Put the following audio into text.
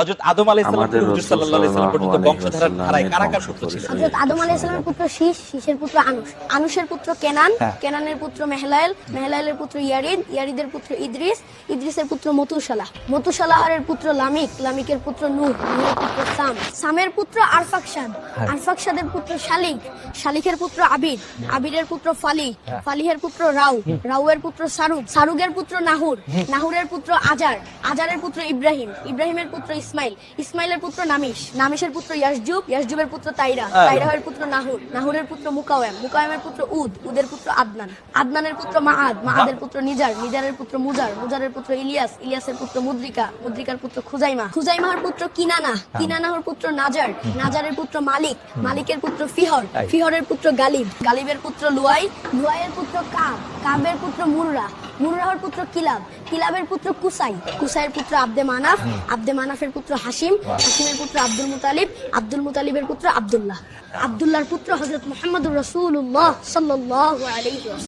হযরত আদম আলাইহিস সালাম থেকে হুজুর সাল্লাল্লাহু আলাইহি সাল্লাম পর্যন্ত বংশধারার ধারায় কারা কার পুত্র ছিলেন? হযরত আদম আলাইহিস সালামের পুত্র শীশ, শীশের পুত্র আনুশ, আনুশের পুত্র কেনান, কেনানের পুত্র মেহলায়েল, মেহলায়েলের পুত্র ইয়ারিদ, ইয়ারিদের পুত্র ইদ্রিস, ইদ্রিসের পুত্র মতুসালাহ, মতুসালাহের পুত্র লামিক, লামিকের পুত্র নূহ, নূহের পুত্র সাম, সামের পুত্র আরফাকশাদ, আরফাকশাদের পুত্র শালিক, শালিকের পুত্র আবিদ, আবিদের পুত্র ফালিহ, ফালিহের পুত্র রাউ, রাউয়ের পুত্র সারুগ, সারুগের পুত্র নাহুর, নাহুরের পুত্র আজার, আজারের পুত্র ইব্রাহিম, ইব্রাহিমের পুত্র ইসমাইল, ইসমাইলের পুত্র নামিশ, নামিশের পুত্র ইয়াসজুব, ইয়াসজুবের পুত্র তাইরা, তাইরাহের পুত্র নাহুর, নাহুরের পুত্র মুকাওয়াম, মুকাওয়ামের পুত্র উদ, উদের পুত্র আদনান, আদনানের পুত্র মাআদ, মাআদের পুত্র নিজার, নিজারের পুত্র মুজার, মুজারের পুত্র ইলিয়াস, ইলিয়াসের পুত্র মুদ্রিকা, মুদ্রিকার পুত্র খুজাইমা, খুজাইমার পুত্র কিনানা, কিনানাহর পুত্র নাজার, নাজারের পুত্র মালিক, মালিকের পুত্র ফিহর, ফিহরের পুত্র গালিব, গালিবের পুত্র লুয়াই, লুয়াইয়ের পুত্র কাব, কাবের পুত্র মুররা, মুররাহর পুত্র কিলাব, কিলাবের পুত্র কুসাই, কুসাইয়ের পুত্র আব্দে মানাফ, আব্দে মানাফের পুত্র হাসিম, হাসিমের পুত্র আব্দুল মুতালিব, আব্দুল মুতালিবের পুত্র আব্দুল্লাহ, আব্দুল্লাহর পুত্র হযরত মুহাম্মদুর রাসূলুল্লাহ সাল্লাল্লাহু আলাইহি ওয়াসাল্লাম।